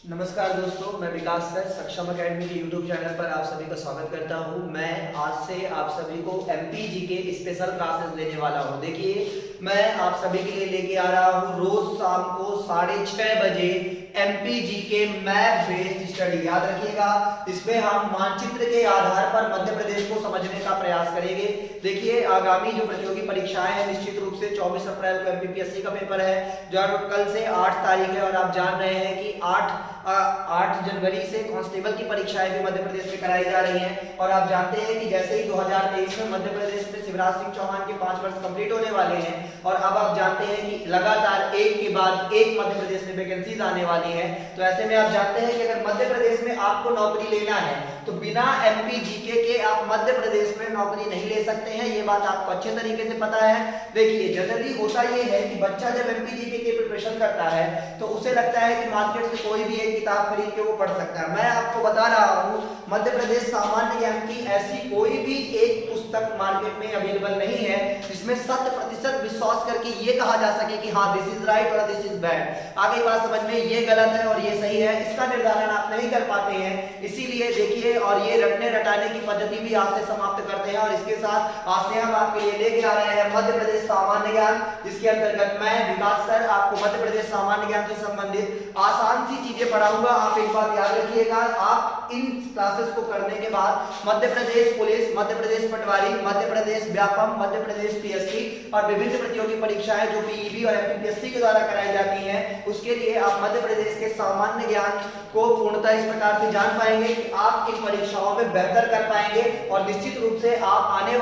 नमस्कार दोस्तों, मैं विकास सर सक्षम अकेडमी के यूट्यूब चैनल पर आप सभी का स्वागत करता हूं। मैं आज से आप सभी को एमपीजी के स्पेशल क्लासेस लेने वाला हूं। देखिए, मैं आप सभी के लिए लेके आ रहा हूं रोज शाम को 6:30 बजे एमपीजी के मैप बेस्ड स्टडी। याद रखिएगा, इसमें हम मानचित्र के आधार पर मध्य प्रदेश को समझने का प्रयास करेंगे। देखिए, आगामी जो प्रतियोगी परीक्षाएं हैं, निश्चित रूप से 24 अप्रैल को एमपीपीएससी का पेपर है, जो कल से 8 तारीख है, और आप जान रहे हैं कि 8 जनवरी से कांस्टेबल की परीक्षाएं भी मध्य प्रदेश में कराई जा रही हैं। और आप जानते हैं कि जैसे ही 2023 में मध्य प्रदेश में शिवराज सिंह चौहान के 5 वर्ष कंप्लीट होने वाले हैं, और अब आप जानते हैं कि लगातार एक के बाद एक मध्य प्रदेश में वैकेंसीज आने वाली है। तो ऐसे में आप जानते हैं कि अगर मध्य प्रदेश में आपको नौकरी लेना है तो बिना एमपीजीके के आप मध्य प्रदेश में नौकरी नहीं ले सकते हैं। ये बात आपको अच्छे तरीके से पता है। देखिए, जनरली होता ये है कि बच्चा जब एमपीजीके की प्रिपरेशन करता है तो उसे लगता है कि मार्केट से कोई भी एक किताब खरीद के वो पढ़ सकता है। मैं आपको बता रहा हूँ, मध्य प्रदेश सामान्य ज्ञान की ऐसी कोई भी एक पुस्तक मार्केट में अवेलेबल नहीं है जिसमें 100% विश्वास करके ये कहा जा सके कि हाँ दिस इज राइट और दिस इज बैड। आगे बात समझ में, ये गलत है और ये सही है, इसका निर्धारण आप नहीं कर पाते हैं। इसीलिए देखिए, और ये रटने रटाने की पद्धति भी आज से समाप्त करते हैं। और इसके साथ आज से हम आपके लिए लेके आ रहे हैं मध्य प्रदेश सामान्य ज्ञान, जिसके अंतर्गत मैं विकास सर आपको मध्य प्रदेश सामान्य ज्ञान से संबंधित आसान सी चीजें पढ़ाऊंगा। आप एक बात याद रखिएगा, आप इन क्लासेस को करने के बाद मध्य प्रदेश पुलिस, मध्य प्रदेश पटवारी, मध्य प्रदेश व्यापम, मध्य प्रदेश पीएससी और विभिन्न प्रतियोगी परीक्षाएं जो पीईबी और एमपीपीएससी के द्वारा कराई जाती हैं, उसके लिए आप मध्य प्रदेश के सामान्य ज्ञान को पूर्णतः इस प्रकार से जान पाएंगे कि आप इन परीक्षाओं में बेहतर कर पाएंगे और निश्चित रूप से आप आने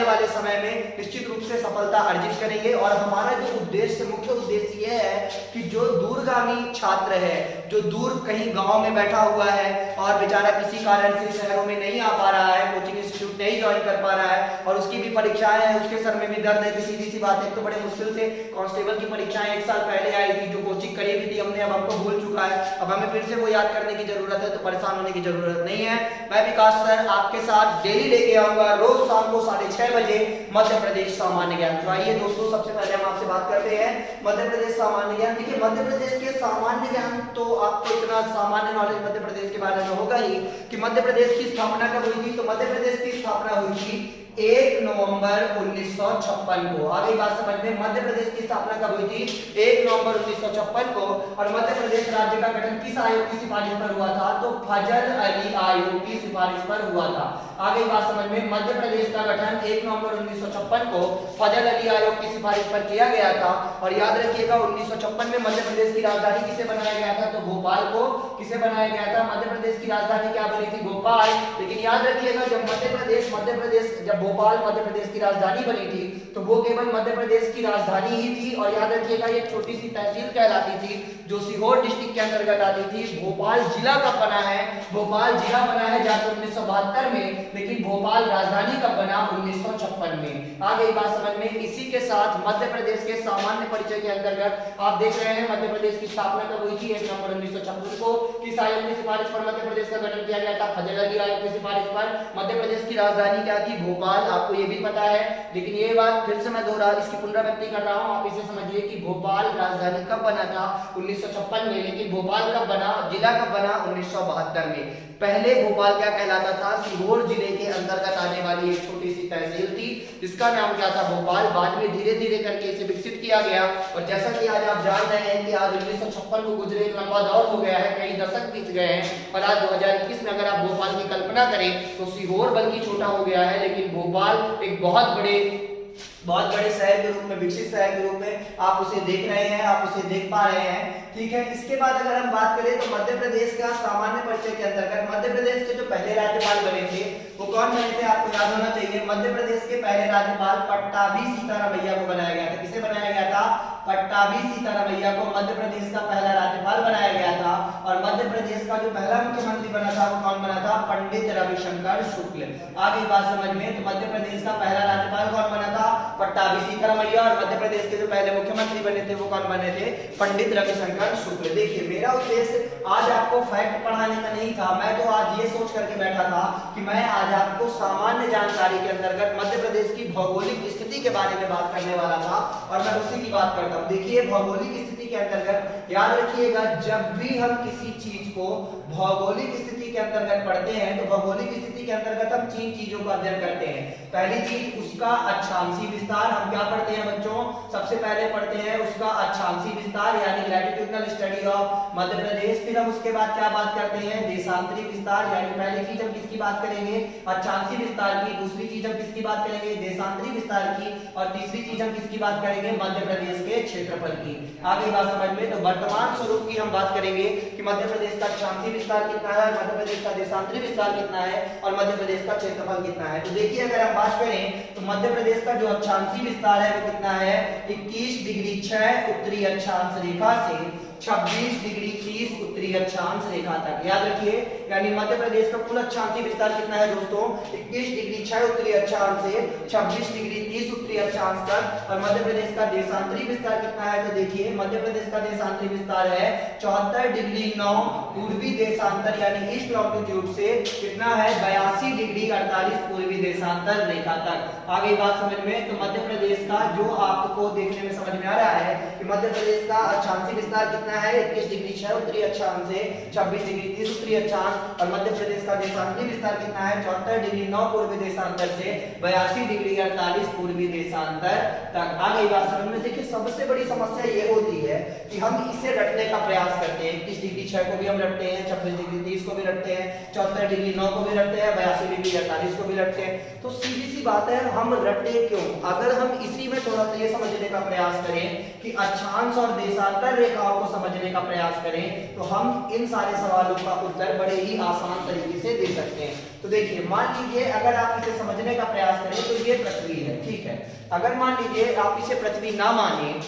वाले समय में निश्चित रूप से सफलता अर्जित करेंगे। और हमारा जो उद्देश्य, मुख्य उद्देश्य यह है कि जो दूरगामी छात्र है, जो दूर कहीं गांव में बैठा हुआ है और बेचारा किसी कारण से शहरों में नहीं आ पा रहा है, कोचिंग इंस्टीट्यूट नहीं ज्वाइन कर पा रहा है और उसकी भी परीक्षाएं हैं, उसके सर में भी दर्द है। सीधी सी बात है, तो बड़े मुश्किल से कांस्टेबल की परीक्षाएं 1 साल पहले आई थी, जो कोचिंग करी भी थी हमने, अब हमको भूल चुका है, अब हमें फिर से वो याद करने की जरूरत है। तो परेशान होने की जरूरत नहीं है। मैं विकास सर आपके साथ डेली लेके आऊंगा रोज शाम को 6:30 बजे मध्य प्रदेश सामान्य ज्ञान। तो आइए दोस्तों, सबसे पहले हम आपसे बात करते हैं मध्य प्रदेश सामान्य ज्ञान। देखिए, मध्य प्रदेश के सामान्य ज्ञान तो आपको इतना सामान्य नॉलेज मध्य प्रदेश के बारे में होगा ही कि मध्य प्रदेश की स्थापना कब हुई थी। तो मध्य प्रदेश की स्थापना हुई थी 1 नवंबर 1956 को। आगे बात समझ में, मध्य प्रदेश की स्थापना कब हुई थी? 1 नवंबर 1956 को। और मध्य प्रदेश राज्य का गठन किस आयोग की सिफारिश पर हुआ था? तो फजल अली आयोग की सिफारिश पर हुआ था। आगे बात समझ में, मध्य प्रदेश का गठन 1 नवंबर 1956 को फजल अली आयोग की सिफारिश पर किया गया था। और याद रखिएगा, 1956 में मध्य प्रदेश की राजधानी किसे बनाया गया था? तो भोपाल को किसे बनाया गया था? मध्य प्रदेश की राजधानी क्या बनी थी? भोपाल। लेकिन याद रखिएगा, जब मध्य प्रदेश जब भोपाल मध्य प्रदेश की राजधानी बनी थी तो वो केवल मध्य प्रदेश की राजधानी ही थी। और याद रखिएगा, ये छोटी सी तहसील कहलाती थी जो सीहोर डिस्ट्रिक्ट के अंतर्गत आती थी। भोपाल जिला कब बना है? भोपाल जिला बना है जाकर 1972 में, लेकिन भोपाल राजधानी कब बना? 1956 में। आगे बात समझ में, इसी के साथ मध्य प्रदेश के सामान्य परिचय के अंतर्गत आप देख रहे हैं मध्य प्रदेश की स्थापना कब हुई थी? 1 नवंबर 1956 को। किस आयोग की सिफारिश पर मध्य प्रदेश का गठन किया गया था? फजल अली आयोग की सिफारिश पर। मध्य प्रदेश की राजधानी क्या थी? भोपाल। आपको ये भी पता है, लेकिन ये बात फिर से मैं दोहरा इसकी पुनरावृत्ति कर रहा हूं। आप इसे समझिए कि भोपाल राजधानी कब बना था? 1956 में। लेकिन भोपाल कब बना, जिला कब बना? 1972 में। पहले भोपाल क्या कहलाता था? सीहोर जिले के अंतर्गत आने वाली एक छोटी सी तहसील थी जिसका नाम क्या था? भोपाल। बाद में धीरे धीरे करके इसे विकसित किया गया। और जैसा कि आज आप जान रहे हैं कि आज 1956 को गुजरे एक लंबा दौर हो गया है, कई दशक बीत गए हैं, और आज 2021 में अगर आप भोपाल की कल्पना करें तो सीहोर बल्कि छोटा हो गया है, लेकिन भोपाल एक बहुत बड़े शहर के रूप में, विकसित शहर के रूप में आप उसे देख रहे हैं, आप उसे देख पा रहे हैं। ठीक है, इसके बाद अगर हम बात करें तो मध्य प्रदेश का सामान्य परिचय के अंतर्गत मध्य प्रदेश के जो पहले राज्यपाल बने थे वो कौन बने थे? आपको याद होना चाहिए। मध्य प्रदेश के पहले राज्यपाल पट्टाभी सीतारामैया को बनाया गया था। किसे बनाया गया था? पट्टाभी सीतारामैया को मध्य प्रदेश का पहला राज्यपाल बनाया गया था। और मध्य प्रदेश का जो पहला मुख्यमंत्री बना था वो कौन बना था? पंडित रविशंकर शुक्ल। आगे बात समझ में, तो मध्य प्रदेश का पहला राज्यपाल कौन बना था? पट्टाभी सीतारामैया। और मध्य प्रदेश के जो पहले मुख्यमंत्री बने थे वो कौन बने थे? पंडित रविशंकर शुक्ल। देखिए, मेरा उद्देश्य आज आपको फैक्ट पढ़ाने का नहीं था। मैं तो आज ये सोच करके बैठा था कि मैं आज आपको सामान्य जानकारी के अंतर्गत मध्य प्रदेश की भौगोलिक स्थिति के बारे में बात करने वाला था, और मैं उसी की बात करता हूँ। देखिए, भौगोलिक स्थिति के अंतर्गत याद रखिएगा, जब भी हम किसी किसी चीज को भौगोलिक स्थिति के अंतर्गत पढ़ते हैं तो भौगोलिक स्थिति के अंतर्गत हम 3 चीजों का अध्ययन करते हैं। पहली चीज उसका अक्षांशीय विस्तार, हम क्या पढ़ते हैं बच्चों, सबसे पहले पढ़ते हैं उसका अक्षांशीय विस्तार यानी latitudinal study of Madhya Pradesh. फिर हम उसके बाद क्या बात करते हैं, देशांतरी विस्तार, यानी पहली चीज हम किसकी बात करेंगे, अक्षांशीय विस्तार की, दूसरी चीज हम किसकी बात करेंगे, देशांतरी विस्तार की, और तीसरी चीज हम किसकी बात करेंगे, मध्य प्रदेश के क्षेत्रफल की। आगे बात समझ में, तो वर्तमान स्वरूप की हम बात करेंगे कि मध्य प्रदेश का अक्षांशीय विस्तार कितना है, मध्य प्रदेश का देशांतरी विस्तार कितना है और मध्य प्रदेश का क्षेत्रफल कितना है। तो देखिए अगर हम बात करें तो मध्य प्रदेश का जो अक्षांशीय विस्तार है वो कितना है, 21 डिग्री 6 उत्तरी अक्षांश रेखा से 26 डिग्री 30 उत्तरी अक्षांश रेखा तक। याद रखिए, यानी मध्य प्रदेश का कुल अक्षांशीय विस्तार कितना है दोस्तों, 21 डिग्री 6 उत्तरी अक्षांश से 26 डिग्री 30 उत्तरी अक्षांश तक। और मध्य प्रदेश का देशांतरी विस्तार कितना है, तो देखिए मध्य प्रदेश का देशांतरी विस्तार है 74 डिग्री 9 पूर्वी देशांतर यानी ईस्ट लॉन्गिट्यूड से कितना है, 82 डिग्री 48 पूर्वी देशांतर रेखा तक। आगे बात समझ में, तो मध्य प्रदेश का जो आपको देखने में समझ में आ रहा है कि मध्य प्रदेश का अक्षांशीय विस्तार कितना है, 21 डिग्री 6 उत्तरी अक्षांश से 26 डिग्री 30 उत्तरी अक्षांश। और मध्य प्रदेश का देशांतरी विस्तार कितना है, 74 डिग्री 9 पूर्वी देशांतर से 82 डिग्री 48 पूर्वी देशांतर तक। आगे बात समझ में, देखिए सबसे बड़ी समस्या ये होती है कि हम इसे रटने का प्रयास करते हैं, 21 डिग्री 6 को भी हम रटते हैं, 26 डिग्री 30 को भी रटते हैं, 74 डिग्री 9 को भी रटते हैं, 82 डिग्री 48 को भी रटते हैं। तो सीधी सी बात है, हम रटे क्यों? अगर हम इसी में थोड़ा सा ये समझने का प्रयास करें कि अक्षांश और देशांतर रेखाओं को समझने का प्रयास करें तो हम इन सारे सवालों का उत्तर बड़े ही आसान तरीके से दे सकते हैं। तो देखिए मान लीजिए अगर आप इसे समझने का प्रयास करें तो ये पृथ्वी है, ठीक है। अगर मान लीजिए आप इसे पृथ्वी ना मानिए,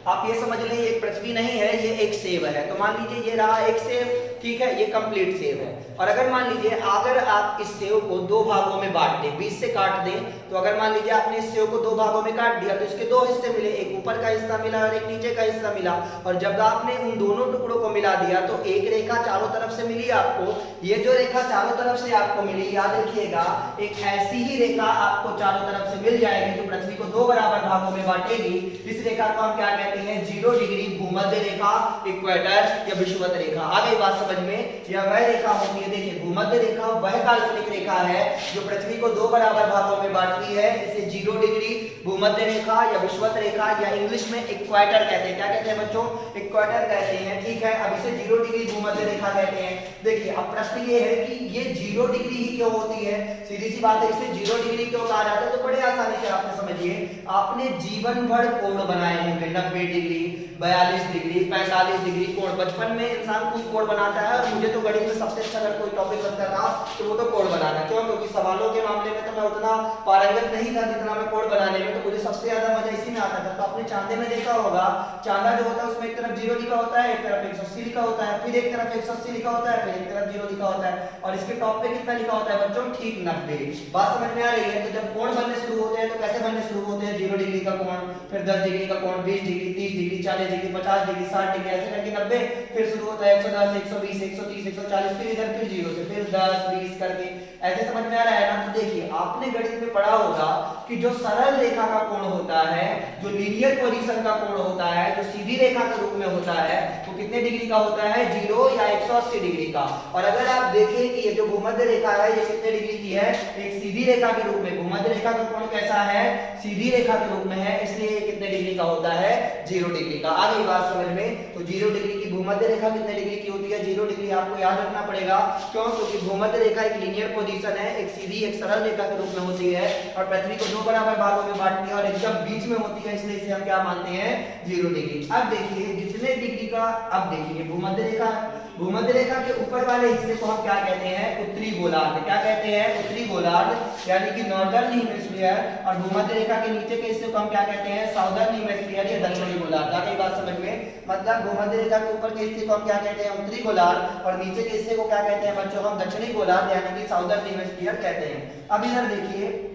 आप ये समझ लें ये पृथ्वी नहीं है, ये एक सेब है। तो मान लीजिए ये रहा एक सेब, ठीक है, ये कंप्लीट सेब है। और अगर मान लीजिए अगर आप इस सेब को दो भागों में बांट दें, बीच से काट दें, तो अगर मान लीजिए आपने इस सेब को दो भागों में काट दिया तो इसके दो हिस्से मिले, एक ऊपर का हिस्सा मिला और एक नीचे का हिस्सा मिला। और जब आपने उन दोनों टुकड़ों को मिला दिया तो एक रेखा चारों तरफ से मिली आपको। ये जो रेखा चारों तरफ से आपको मिली, याद रखिएगा एक ऐसी ही रेखा आपको चारों तरफ से मिल जाएगी जो पृथ्वी को दो बराबर भागों में बांटेगी। इस रेखा को हम क्या कहते हैं, 0 डिग्री भूमध्य रेखा, इक्वेटर या विषुवत रेखा। आगे बात समझ में, यह वह रेखा होती है, देखिए भूमध्य रेखा वह काल्पनिक रेखा है जो पृथ्वी को दो बराबर भागों में बांटती है। इसे 0 डिग्री भूमध्य रेखा या विषुवत रेखा या इंग्लिश में इक्वेटर कहते हैं। क्या कहते हैं बच्चों, इक्वेटर कहते हैं, ठीक है। अब इसे 0 डिग्री भूमध्य रेखा कहते हैं। देखिए अब प्रश्न ये है कि ये 0 डिग्री ही क्यों होती है, सीधी सी बात है, इसे 0 डिग्री क्यों कहा जाता है। तो बड़े आसानी से आपने समझिए, आपने जीवन भर कोण बनाए होंगे, 90 डिग्री, 42 डिग्री, 45 डिग्री कोण। बचपन में इंसान कोई कोण बनाता है, और मुझे तो गणित में सबसे अच्छा अगर कोई टॉपिक लगता था तो वो तो कोण बनाना। क्यों? क्योंकि सवालों के मामले में तो मैं उतना पारंगत नहीं था जितना मैं कोण बनाने में, तो मुझे सबसे ज्यादा मजा इसी में आता था। तो आपने चांदे में देखा होगा, चांदा जो होता है उसमें एक तरफ 0 लिखा होता है, एक तरफ 180 लिखा होता है, फिर एक तरफ 180 लिखा होता है, फिर एक तरफ 0 लिखा होता है, और इसके टॉप पे कितना लिखा होता है बच्चों, ठीक 90। बात समझ में आ रही है। तो जब कोण बनने शुरू होते हैं तो कैसे बनने शुरू होते हैं, 0 डिग्री का कोण, फिर 10 डिग्री का कोण, 20 degree, 30 degree, 40 degree, 50 degree, 60 degree, ऐसे करके 90, फिर शुरू होता है 110, 120, 130, 140, फिर इधर फिर 0 से फिर 10, 20 करके। ऐसे समझ में आ रहा है ना। तो देखिए आपने गणित में पढ़ा होगा कि जो सरल रेखा का कोण होता है, जो लीनियर पोजीशन का कोण होता है, जो सीधी रेखा के रूप में होता है, वो कितने डिग्री का होता है, 0 या 180 डिग्री का। और अगर आप देखें कि ये जो भूमध्य रेखा है ये कितने डिग्री की है, एक सीधी रेखा के रूप में। भूमध्य रेखा का कोण कैसा है, सीधी रेखा के रूप में है, इसलिए कितने डिग्री का होता है, 0 डिग्री का। आ गई बात समझ में। तो 0 डिग्री की भूमध्य रेखा कितने डिग्री की होती है, 0 डिग्री आपको याद रखना पड़ेगा। क्यों? क्योंकि भूमध्य रेखा एक लीनियर पोजीशन है, एक सीधी एक सरल रेखा के रूप में होती है, और पृथ्वी को दो बराबर भागों में बांटती है और एकदम बीच में होती है, इसलिए इसे हम क्या मानते हैं, 0 डिग्री। अब देखिए जितने डिग्री का, अब देखिए भूमध्य रेखा, भूमध्य रेखा के ऊपर वाले हिस्से को हम क्या कहते हैं, उत्तरी गोलार्ध। क्या कहते हैं, उत्तरी गोलार्ध, यानी कि नॉर्दर्न हेमिस्फीयर। और भूमध्य रेखा के नीचे के हिस्से को हम क्या कहते हैं, साउदर्न हेमिस्फीयर या दक्षिणी गोलार्ध। आगे बात समझ में, मतलब भूमध्य रेखा के ऊपर के हिस्से को हम क्या कहते हैं, उत्तरी गोलार्ध, और नीचे के हिस्से को क्या कहते हैं बच्चों, हम दक्षिणी गोलार्ध यानी कि साउदर्न हेमिस्फीयर कहते हैं। अब इधर देखिए,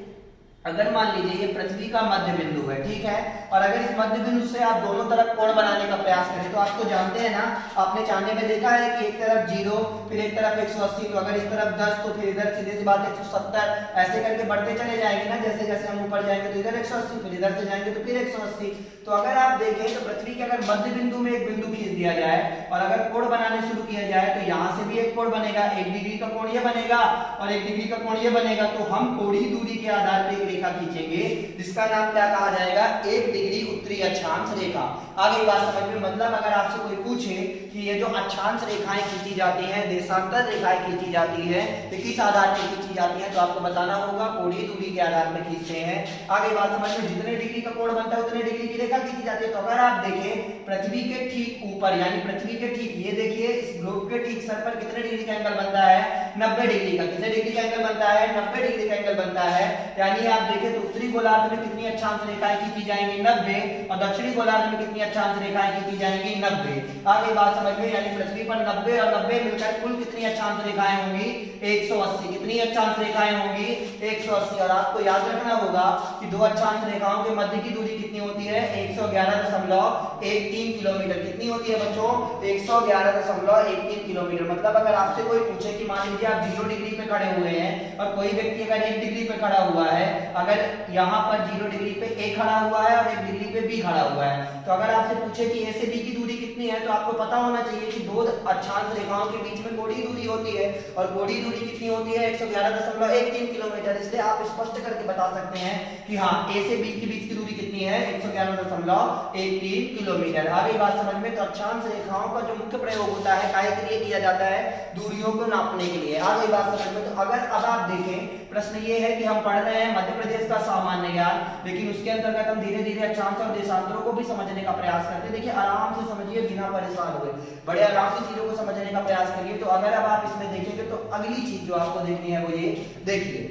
अगर मान लीजिए ये पृथ्वी का मध्य बिंदु है, ठीक है, और अगर इस मध्य बिंदु से आप दोनों तरफ कोण बनाने का प्रयास करें तो आप तो जानते हैं ना, आपने चांदे में देखा है कि एक तरफ 0 फिर एक तरफ 180, तो अगर इस तरफ 10 तो फिर इधर सीधे सी बात 170, ऐसे करके बढ़ते चले जाएंगे ना। जैसे जैसे हम ऊपर जाएंगे तो इधर 180, फिर इधर से जाएंगे तो फिर 180। तो अगर आप देखें तो पृथ्वी के अगर मध्य बिंदु में एक बिंदु खींच दिया जाए और अगर कोण बनाने शुरू किया जाए तो यहाँ से भी एक कोण बनेगा, 1 डिग्री का कोण ये बनेगा और 1 डिग्री का कोण ये बनेगा। तो हम कोणीय दूरी के आधार पर एक रेखा खींचेंगे जिसका नाम क्या कहा जाएगा, 1 डिग्री उत्तरी अक्षांश रेखा। आगे बात समझ में, मतलब अगर आपसे कोई पूछे कि ये जो अक्षांश रेखाएं खींची जाती हैं, देशांतर रेखाएं खींची जाती है, तो किस आधार पर खींची जाती है, तो आपको बताना होगा कोणीय दूरी के आधार पर खींचते हैं। आगे बात समझ में, जितने डिग्री का कोण बनता है उतने डिग्री की रेखा खींची जाती है। तो अगर आप देखें पृथ्वी के ठीक ऊपर यानी पृथ्वी के ठीक, ये देखिए इस ग्लोब के ठीक सर पर कितने डिग्री का एंगल बनता है, 90 डिग्री का। कितने डिग्री का एंगल बनता है, 90 डिग्री का एंगल बनता है। यानी आप देखें तो उत्तरी गोलार्ध में कितनी अक्षांश रेखाएं खींची जाएंगी, 90, और दक्षिणी गोलार्ध में कितनी अक्षांश रेखाएं खींची जाएंगी, 90। आगे बात समझ में, यानी पृथ्वी पर 90 और 90 मिलकर कुल कितनी अक्षांश रेखाएं होंगी, 180। कितनी अक्षांश रेखाएं होंगी, 180। और आपको याद रखना होगा कि दो अक्षांश रेखाओं के मध्य की दूरी कितनी होती है, 111.13 किलोमीटर। कितनी होती है बच्चों, 111.13 किलोमीटर। मतलब अगर आपसे कोई पूछे कि मान लीजिए आप 0 डिग्री पे खड़े हुए हैं और कोई व्यक्ति अगर 1 डिग्री पे खड़ा हुआ है, अगर यहाँ पर 0 डिग्री पे ए खड़ा हुआ है और 1 डिग्री पे बी खड़ा हुआ है, तो अगर आपसे पूछे कि ए से बी की दूरी कितनी है, तो आपको पता होना चाहिए कि दो अक्षांश रेखाओं के बीच में कोणीय दूरी होती है, और कोणीय दूरी कितनी होती है, 111.13 किलोमीटर। इसलिए आप स्पष्ट करके बता सकते हैं कि हाँ, ए से बी के बीच की दूरी कितनी है, 111.13 किलोमीटर। आगे बात समझ में, तो अक्षांश रेखाओं का जो मुख्य प्रयोग होता है काहे के लिए किया जाता है, दूरियों को नापने के लिए। आगे बात समझ में, तो अगर अब आप देखें, प्रश्न ये है कि हम पढ़ रहे हैं मध्य प्रदेश का सामान्य ज्ञान, लेकिन उसके अंतर्गत हम धीरे धीरे अक्षांश और देशांतरों को भी समझने का प्रयास करते हैं। देखिए आराम से समझिए, बिना परेशान हुए, बड़े आराम से चीजों को समझने का प्रयास करिए। तो अगर अब आप इसमें देखेंगे तो अगली चीज जो आपको देखनी है वो ये देखिए।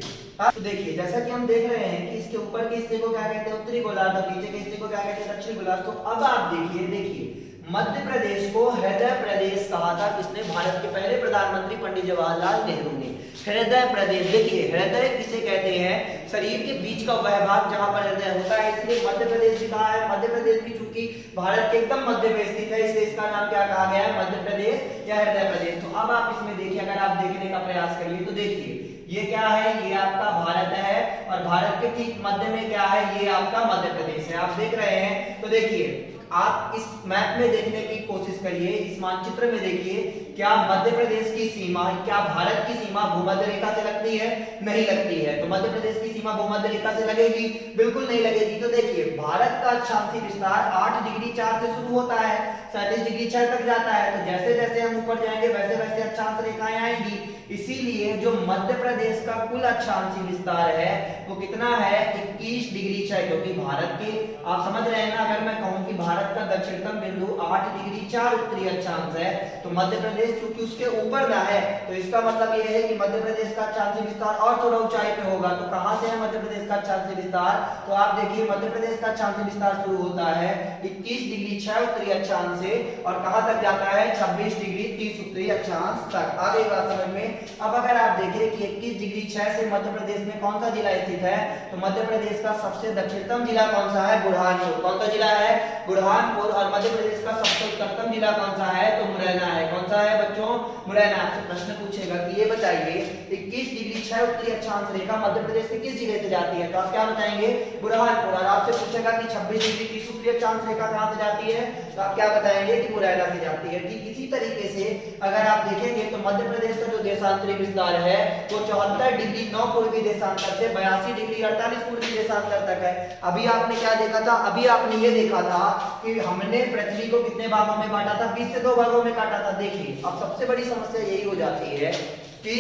आप देखिए, जैसा कि हम देख रहे हैं कि इसके ऊपर के हिस्से को क्या कहते हैं, उत्तरी गोलार्ध, और नीचे के हिस्से को क्या कहते हैं, दक्षिणी गोलार्ध। तो अब आप देखिए मध्य प्रदेश को हृदय प्रदेश कहा था किसने, भारत के पहले प्रधानमंत्री पंडित जवाहरलाल नेहरू ने। हृदय प्रदेश, देखिए हृदय किसे कहते हैं, शरीर के बीच का वह भाग जहां पर हृदय होता है, इसलिए मध्य प्रदेश भी कहा है। मध्य प्रदेश भी चूंकि भारत के एकदम मध्य में स्थित है, इसलिए इसका नाम क्या कहा गया है, मध्य प्रदेश या हृदय प्रदेश। तो अब आप इसमें देखिए, अगर आप देखने का प्रयास करिए तो देखिए ये क्या है, ये आपका भारत है, और भारत के ठीक मध्य में क्या है, ये आपका मध्य प्रदेश है। आप देख रहे हैं, तो देखिए आप इस मैप में देखने की कोशिश करिए, इस मानचित्र में देखिए, क्या मध्य प्रदेश की सीमा, क्या भारत की सीमा भूमध्य रेखा से लगती है, नहीं लगती है। तो मध्य प्रदेश की सीमा भूमध्य रेखा से लगेगी, बिल्कुल नहीं लगेगी। तो देखिए भारत का अक्षांशीय विस्तार 8 डिग्री 4 से शुरू होता है, 37 डिग्री 6 तक जाता है। तो जैसे जैसे हम ऊपर जाएंगे वैसे वैसे अक्षांश रेखाएं आएंगी। इसीलिए जो मध्य प्रदेश का कुल अक्षांशीय विस्तार है वो कितना है, 21 डिग्री 6। क्योंकि भारत के, आप समझ रहे हैं ना, अगर मैं कहूं कि भारत का दक्षिणतम बिंदु 8 डिग्री 4 उत्तरी अक्षांश है, तो मध्य प्रदेश चूंकि उसके ऊपर ना है, तो इसका मतलब यह है कि मध्य प्रदेश का अक्षांशीय विस्तार और थोड़ा ऊंचाई पे होगा। तो कहां से है मध्य प्रदेश का अक्षांशीय विस्तार, तो आप देखिए मध्य प्रदेश का अक्षांशीय विस्तार शुरू होता है 21 डिग्री 6 उत्तरी अक्षांश से, और कहां तक जाता है, 26 डिग्री 30 उत्तरी अक्षांश तक। आगे बात समझ में, अब अगर आप देखें कि 21 डिग्री 6 से मध्य प्रदेश में कौन सा जिला स्थित है, तो मध्य प्रदेश का सबसे दक्षिणतम जिला कौन सा है, बुरहानपुर। कौन सा जिला है, बुरहानपुर। और मध्य प्रदेश का सबसे उत्तरतम जिला कौन सा है, तो मुरैना है। कौन सा है बच्चों, मुरैना। आपसे प्रश्न पूछेगा कि ये बताइए 21 डिग्री 6 उत्तरी अक्षांश रेखा मध्य प्रदेश के किस जिले से जाती है, तो आप क्या बताएंगे, बुरहानपुर। और आपसे पूछेगा कि 26 डिग्री 30 उत्तरी अक्षांश रेखा कहां से जाती है, तो आप क्या बताएंगे कि मुरैना से जाती है। ठीक इसी तरीके से अगर आप देखेंगे तो मध्य प्रदेश का जो देशांतरी विस्तार है वो 74 डिग्री 9 पूर्वी देशांतर से 82 डिग्री 48 पूर्वी देशांतर तक है। अभी आपने क्या देखा था, अभी आपने ये देखा था कि हमने पृथ्वी को कितने भागों में बांटा था, 20 से 2 भागों में काटा था। देखिए अब सबसे बड़ी समस्या यही हो जाती है कि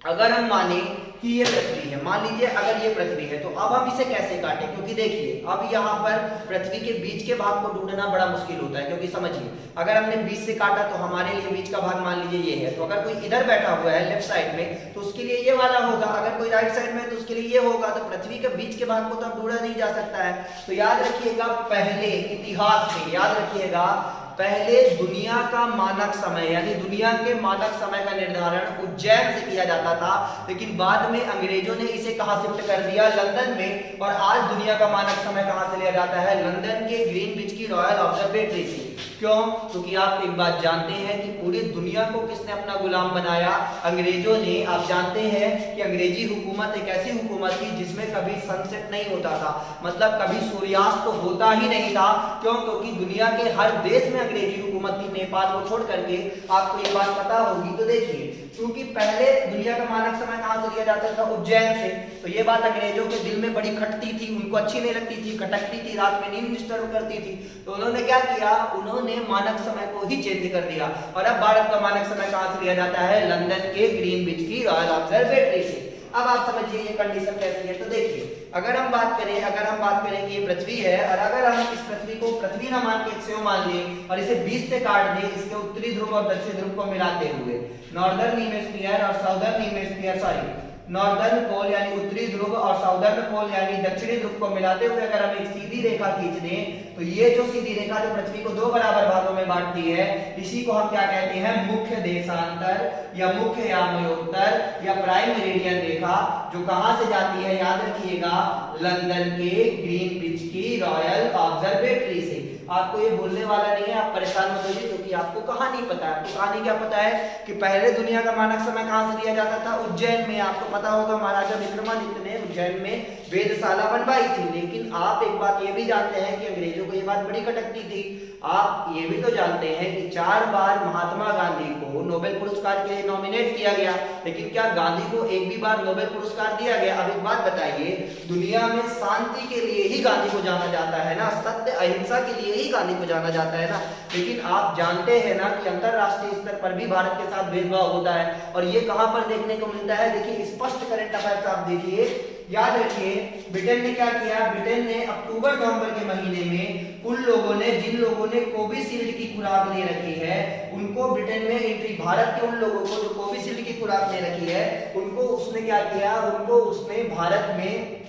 अगर हम माने कि ये पृथ्वी है, मान लीजिए अगर ये पृथ्वी है, तो अब हम इसे कैसे काटें, क्योंकि देखिए अब यहाँ पर पृथ्वी के बीच के भाग को ढूंढना बड़ा मुश्किल होता है। क्योंकि समझिए अगर हमने बीच से काटा तो हमारे लिए बीच का भाग मान लीजिए ये है, तो अगर कोई इधर बैठा हुआ है लेफ्ट साइड में तो उसके लिए ये वाला होगा, अगर कोई राइट साइड में तो उसके लिए ये होगा। तो पृथ्वी के बीच के भाग को तो अब ढूंढा नहीं जा सकता है। तो याद रखिएगा, पहले इतिहास में याद रखिएगा, पहले दुनिया का मानक समय यानी दुनिया के मानक समय का निर्धारण उज्जैन से किया जाता था, लेकिन बाद में अंग्रेजों ने इसे कहां शिफ्ट कर दिया, लंदन में। और आज दुनिया का मानक समय कहां से लिया जाता है, लंदन के ग्रीनविच की रॉयल ऑब्जर्वेटरी से। क्यों? क्योंकि आप एक बात जानते हैं कि पूरी दुनिया को किसने अपना गुलाम बनाया? अंग्रेजों ने। आप जानते हैं कि अंग्रेजी हुकूमत एक ऐसी हुकूमत थी जिसमें कभी सनसेट नहीं होता था, मतलब कभी सूर्यास्त तो होता ही नहीं था। क्यों? क्योंकि दुनिया के हर देश में अंग्रेजी हुकूमत थी, नेपाल को छोड़ करके। आपको ये बात पता होगी। तो देखिए, क्योंकि पहले दुनिया का मानक समय कहां से लिया जाता था? उज्जैन से। तो ये बात अंग्रेजों के दिल में बड़ी खटती थी, उनको अच्छी नहीं लगती थी, खटकती थी, रात में नींद डिस्टर्ब करती थी। तो उन्होंने क्या किया? उन्होंने मानक समय को ही चेंज कर दिया। और अब भारत का मानक समय कहां से लिया जाता है? लंदन के ग्रीनविच की रॉयल ऑब्जर्वेटरी से। अब आप समझिए ये कंडीशन कैसी है। तो देखिए, अगर हम बात करें कि ये पृथ्वी है, और अगर हम इस पृथ्वी को पृथ्वी ना मान के एक्सियो मान लिए और इसे 20 से काट दें, इसके उत्तरी ध्रुव और दक्षिणी ध्रुव को मिलाते हुए, नॉर्दर्न हेमिस्फीयर और साउदर्न हेमिस्फीयर, नॉर्दर्न पोल यानी उत्तरी ध्रुव और साउदर्न पोल यानी दक्षिणी ध्रुव को मिलाते हुए अगर हम एक सीधी रेखा खींच दें, तो ये जो सीधी रेखा जो पृथ्वी को दो बराबर भागों में बांटती है, इसी को हम क्या कहते हैं? मुख्य देशांतर या मुख्य यामयोत्तर या प्राइम मेरिडियन रेखा, जो कहां से जाती है? याद रखिएगा, लंदन के ग्रीनविच की रॉयल ऑब्जर्वेटरी से। आपको ये बोलने वाला नहीं है, आप परेशान मत होइए, क्योंकि आपको कहानी पता है। आपको कहानी क्या पता है? कि पहले दुनिया का मानक समय कहां से लिया जाता था? उज्जैन में। आपको पता होगा महाराजा विक्रमादित्य ने उज्जैन में वेधशाला बनवाई थी। लेकिन आप एक बात ये भी जानते हैं कि अंग्रेजों को ये बात बड़ी खटकती थी। आप ये भी तो जानते हैं कि 4 बार महात्मा गांधी को नोबेल पुरस्कार के लिए नॉमिनेट किया गया, लेकिन क्या गांधी को एक भी बार नोबेल पुरस्कार दिया गया? अब एक बात बताइए, दुनिया में शांति के लिए ही गांधी को जाना जाता है ना, सत्य अहिंसा के लिए ही गांधी को जाना जाता है ना। लेकिन आप जानते हैं ना कि अंतरराष्ट्रीय स्तर पर भी भारत के साथ भेदभाव होता है, और ये कहां पर देखने को मिलता है? देखिए, स्पष्ट करंट अफेयर्स आप देखिए, याद रखिए, ब्रिटेन ने क्या किया? ब्रिटेन ने अक्टूबर-नवंबर के महीने में उन लोगों ने, जिन लोगों ने कोविशील्ड की खुराक ले रखी है, उनको ब्रिटेन में एंट्री, भारत के उन लोगों को जो कोविशील्ड की खुराक ले रखी है, उनको उसने क्या किया? उनको उसने भारत में,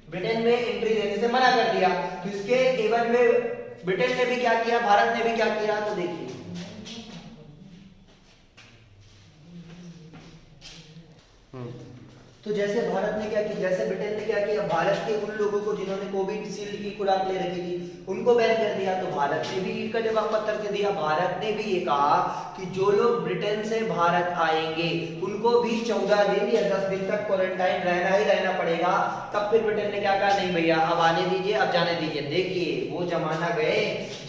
ब्रिटेन में एंट्री देने से मना कर दिया। तो इसके एवज में ब्रिटेन ने भी क्या किया? भारत ने भी क्या किया? तो देखिए, तो जैसे भारत ने क्या किया, जैसे ब्रिटेन ने क्या किया, भारत के उन लोगों को जिन्होंने कोविशील्ड की खुराक ले रखी थी उनको बैन कर दिया। तो भारत ने भी ईट का जवाब पत्र से दिया। भारत ने भी ये कहा कि जो लोग ब्रिटेन से भारत आएंगे उनको भी 14 दिन या 10 दिन तक क्वारंटाइन रहना ही रहना पड़ेगा। तब फिर ब्रिटेन ने क्या कहा? नहीं भैया, अब आने दीजिए, अब जाने दीजिए। देखिए, वो जमाना गए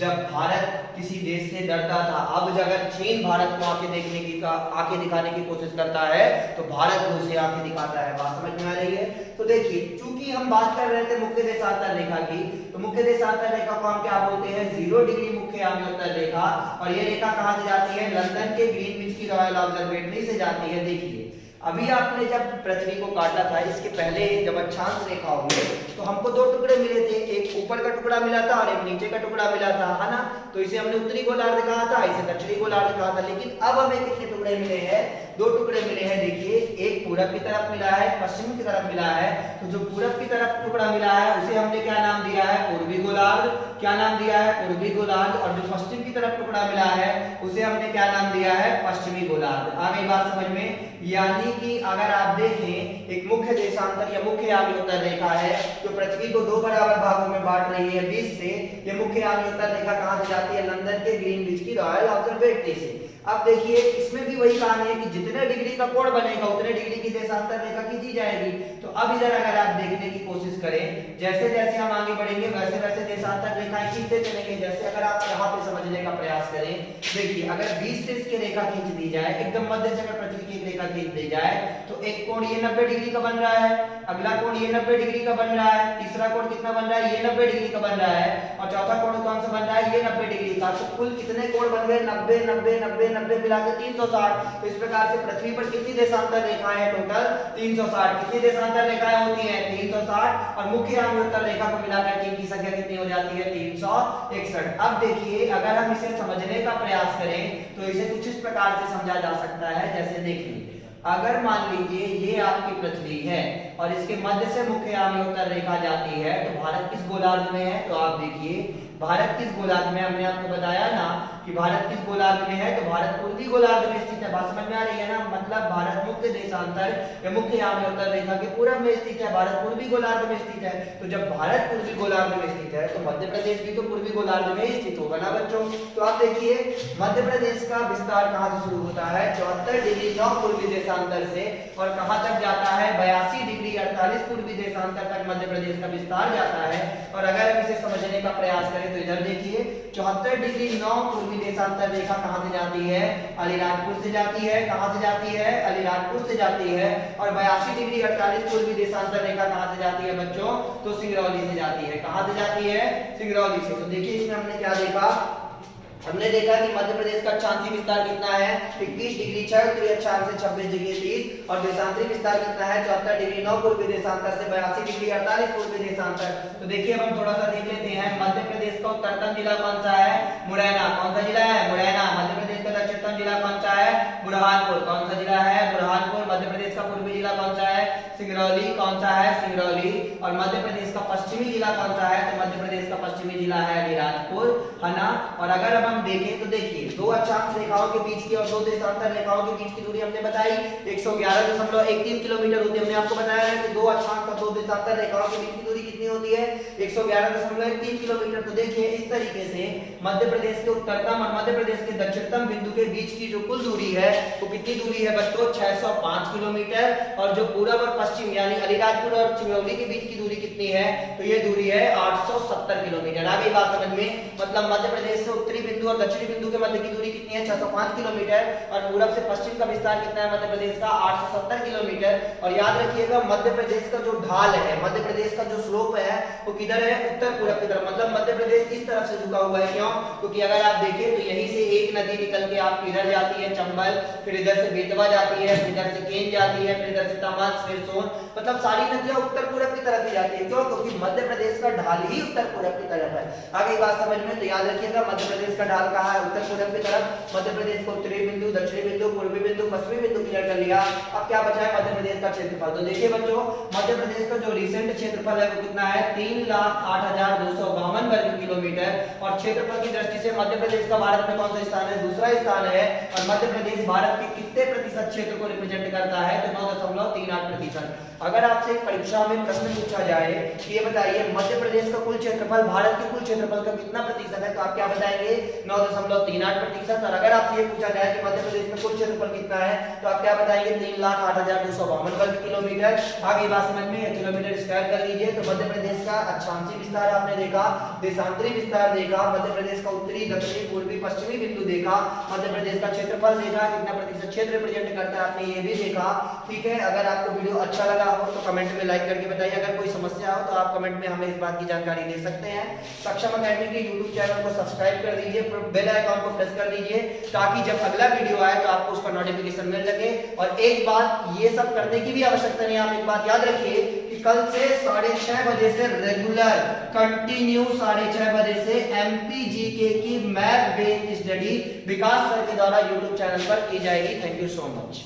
जब भारत किसी देश से डरता था। अब अगर चीन भारत को आके दिखाने की कोशिश करता है, तो भारत उसे आके दिखाता है। बात समझ में आ रही है? तो देखिए, चूंकि हम बात कर रहे थे मुख्य देशांतर रेखा की, तो मुख्य देशांतर रेखा को हम क्या बोलते हैं? 0 डिग्री मुख्य यामयोत्तर रेखा। और ये रेखा कहां से जाती है? लंदन के ग्रीनविच की रॉयल ऑब्जर्वेटरी से जाती है। देखिए, अभी आपने जब पृथ्वी को काटा था, इसके पहले जब अक्षांश रेखा होंगे, तो हमको 2 टुकड़े मिले थे, एक ऊपर का टुकड़ा मिला था और एक नीचे का टुकड़ा मिला था, है ना? तो इसे हमने उत्तरी गोलार्ध कहा था, इसे दक्षिणी गोलार्ध कहा था। लेकिन अब हमें कितने टुकड़े मिले हैं? 2 टुकड़े मिले हैं। देखिए, एक पूरब की तरफ मिला है, पश्चिम की तरफ मिला है। तो जो पूरब की तरफ टुकड़ा मिला है उसे हमने क्या नाम दिया है? पूर्वी गोलार्ध। क्या नाम दिया है? पूर्वी गोलार्ध। और जो पश्चिम की तरफ टुकड़ा मिला है उसे हमने क्या नाम दिया है? पश्चिमी गोलार्ध। आ गई बात समझ में? यानी कि अगर आप देखें, एक मुख्य देशांतर या मुख्य यामयोत्तर रेखा है जो पृथ्वी को 2 बराबर भागों में बांट रही है 20 से। ये मुख्य यामयोत्तर रेखा कहां से जाती है? लंदन के ग्रीनविच की रॉयल ऑब्जर्वेटरी से। अब देखिए, इसमें भी वही कहानी है कि जितने डिग्री का कोण बनेगा उतने डिग्री की देशांतर रेखा खींची जाएगी। तो अब इधर अगर आप देखने की कोशिश करें, जैसे जैसे हम आगे बढ़ेंगे वैसे वैसे देशांतर रेखाएं खींचते चलेंगे। जैसे अगर आप यहाँ पे समझने का प्रयास करें, देखिए, अगर 20 से इसकी रेखा खींच दी जाए, एकदम मध्य से अगर पृथ्वी की एक रेखा खींच दी जाए, तो एक कोण ये 90 डिग्री का बन रहा है, अगला कोण ये 90 डिग्री का बन रहा है, तीसरा कोण कितना बन रहा है? ये 90 डिग्री का बन रहा है, और चौथा कोण कौन सा बन रहा है? ये 90 डिग्री का। तो कुल कितने कोण बन गए? 90 90 90 90 मिलाकर 360। तो इस प्रकार से पृथ्वी पर कितनी देशांतर रेखाएं हैं? टोटल 360। कितनी देशांतर रेखाएं होती हैं? 360। और मुख्य यामयोत्तर रेखा को मिलाकर इनकी संख्या कितनी हो जाती है? 361। अब देखिए, अगर हम इसे समझने का प्रयास करें तो इसे कुछ इस प्रकार से समझा जा सकता है। जैसे देखिए, अगर मान लीजिए ये आपकी पृथ्वी है और इसके मध्य से मुख्य यामयोत्तर रेखा जाती है, तो भारत किस गोलार्ध में है? तो आप देखिए, भारत किस गोलार्ध में, हमने आपको बताया ना कि भारत किस गोलार्ध में है, तो भारत पूर्वी गोलार्ध में स्थित है। बात समझ में आ रही है ना, मतलब भारत मुख्य देशांतर या मुख्य यहाँ में उत्तर रेखा के पूरब में स्थित है, भारत पूर्वी गोलार्ध में स्थित है। तो जब भारत पूर्वी गोलार्ध में स्थित है तो मध्य प्रदेश भी तो पूर्वी गोलार्ध में ही स्थित होगा ना बच्चों। तो आप देखिए मध्य प्रदेश का विस्तार कहाँ से शुरू होता है, 74 डिग्री 9 पूर्वी देशांतर से, और कहाँ तक जाता है, 82 डिग्री 48 पूर्वी देशांतर तक मध्य प्रदेश का विस्तार जाता है। और अगर हम इसे समझने का प्रयास करें तो इधर देखिए 74 डिग्री 9 पूर्वी देशांतर रेखा कहां से जाती है, अलीराजपुर से जाती है। कहां से जाती है, अलीराजपुर से जाती है। और 82 डिग्री 48 पूर्वी देशांतर रेखा कहां से जाती है बच्चों, तो सिंगरौली से जाती है। कहां से जाती है, सिंगरौली से। तो देखिए इसमें हमने क्या देखा, हमने देखा कि मध्य प्रदेश का अक्षांशीय विस्तार कितना है, 21 डिग्री 6 उत्तरी अक्षांश से 26 डिग्री 30, और देशांतरी विस्तार कितना है, 74 डिग्री 9 पूर्वी देशांतर से 82 डिग्री 48 पूर्वी देशांतर। तो देखिए अब हम थोड़ा सा देख लेते हैं, मध्य प्रदेश का उत्तरतम जिला कौन सा है, मुरैना। कौन सा जिला है, मुरैना। मध्य प्रदेश का दक्षिणतम जिला कौन सा है, बुरहानपुर। कौन सा जिला है, बुरहानपुर। मध्य प्रदेश का पूर्वी जिला कौन सा है, सिंगरौली। कौन सा है, सिंगरौली। और मध्य प्रदेश का पश्चिमी जिला कौन सा है, तो मध्य प्रदेश का पश्चिमी जिला है अलीराजपुर, है ना। और अगर अब हम देखें तो देखिए दो अक्षांश रेखाओं के बीच की और दो देशांतर रेखाओं के बीच की दूरी हमने बताई 111.13 किलोमीटर होती है। हमने आपको बताया है कि दो अक्षांश और दो देशांतर रेखाओं के बीच की दूरी कितनी होती है, 111.13 किलोमीटर। तो देखिए इस तरीके से मध्य प्रदेश के उत्तरतम और मध्य प्रदेश के दक्षिणतम बिंदु के बीच की जो कुल दूरी है वो कितनी दूरी है बच्चों, 605 किलोमीटर। और जो पूरब और पश्चिम यानी अलीराजपुर और सिंगरौली के बीच की दूरी कितनी है, तो ये दूरी है 870 किलोमीटर। आ गई बात समझ में, मतलब मध्य प्रदेश से उत्तरी बिंदु और दक्षिणी बिंदु के मध्य की दूरी कितनी है, 605 किलोमीटर। और पूरब से पश्चिम का विस्तार कितना है मध्य प्रदेश का, 870 किलोमीटर। और याद रखिएगा मध्य प्रदेश का जो ढाल है, मध्य प्रदेश का जो स्लोप है वो किधर है, उत्तर पूरब की तरफ। मतलब मध्य प्रदेश इस तरफ से झुका हुआ है। क्यों, क्योंकि अगर आप देखें तो यहीं से एक नदी निकल के आप इधर जाती है चंबल, फिर इधर से बेतवा जाती है, फिर इधर से केन जाती है, फिर इधर से तमस, फिर सोन, मतलब सारी नदियां उत्तर पूरब की तरफ ही जाती है। क्यों, क्योंकि मध्य प्रदेश का ढाल ही उत्तर पूरब की तरफ है। आ गई बात समझ में। तो याद रखिएगा मध्य प्रदेश का ढाल कहाँ है, उत्तर पूरब की तरफ। मध्य प्रदेश को उत्तरी बिंदु, दक्षिणी बिंदु, पूर्वी बिंदु, पश्चिमी बिंदु क्लियर कर लिया। अब क्या बचा है, मध्य प्रदेश का क्षेत्रफल। तो देखिए बच्चों मध्य प्रदेश का जो रिसेंट क्षेत्रफल है वो कितना है, 3,08,252 वर्ग किलोमीटर। और क्षेत्रफल की दृष्टि से मध्य प्रदेश का भारत में कौन सा स्थान है, दूसरा स्थान है। और मध्य प्रदेश भारत के कितने प्रतिशत क्षेत्र को रिप्रेजेंट करता है, तो 9.38%। अगर आपसे परीक्षा में प्रश्न पूछा जाए कि ये बताइए मध्य प्रदेश का कुल क्षेत्रफल भारत के कुल क्षेत्रफल का कितना प्रतिशत है, तो आप क्या बताएंगे, 9.38%। और अगर आपसे ये पूछा जाए कि मध्य प्रदेश में कुल क्षेत्रफल कितना है, तो आप क्या बताएंगे, 3,08,252 वर्ग किलोमीटर। आगे बात समझ में, किलोमीटर स्क्वायर कर लीजिए। तो मध्य प्रदेश का अक्षांशीय विस्तार आपने देखा, देशांतरी विस्तार देखा, मध्य प्रदेश का उत्तरी, दक्षिणी, पूर्वी, पश्चिमी बिंदु देखा, मध्य प्रदेश का क्षेत्रफल देखा, कितना प्रतिशत क्षेत्र रिप्रेजेंट करता है आपने ये भी देखा। ठीक है, अगर आपको वीडियो अच्छा लगा हो तो कमेंट में लाइक करके बताइए। अगर कोई समस्या हो तो आप कमेंट में हमें इस बात की जानकारी दे सकते हैं। सक्षम अकेडमी के यूट्यूब चैनल को सब्सक्राइब कर दीजिए, बेल आइकॉन को प्रेस कर दीजिए, ताकि जब अगला वीडियो आए तो आपको उसका नोटिफिकेशन मिल सके। और एक बात, ये सब करने की भी आवश्यकता नहीं, आप एक बात याद रखिए कि कल से 6:30 बजे से रेगुलर कंटिन्यू 6:30 बजे से एमपीजीके की मैथ बेस्ड स्टडी विकास सर के द्वारा यूट्यूब चैनल पर की जाएगी। Thank you so much.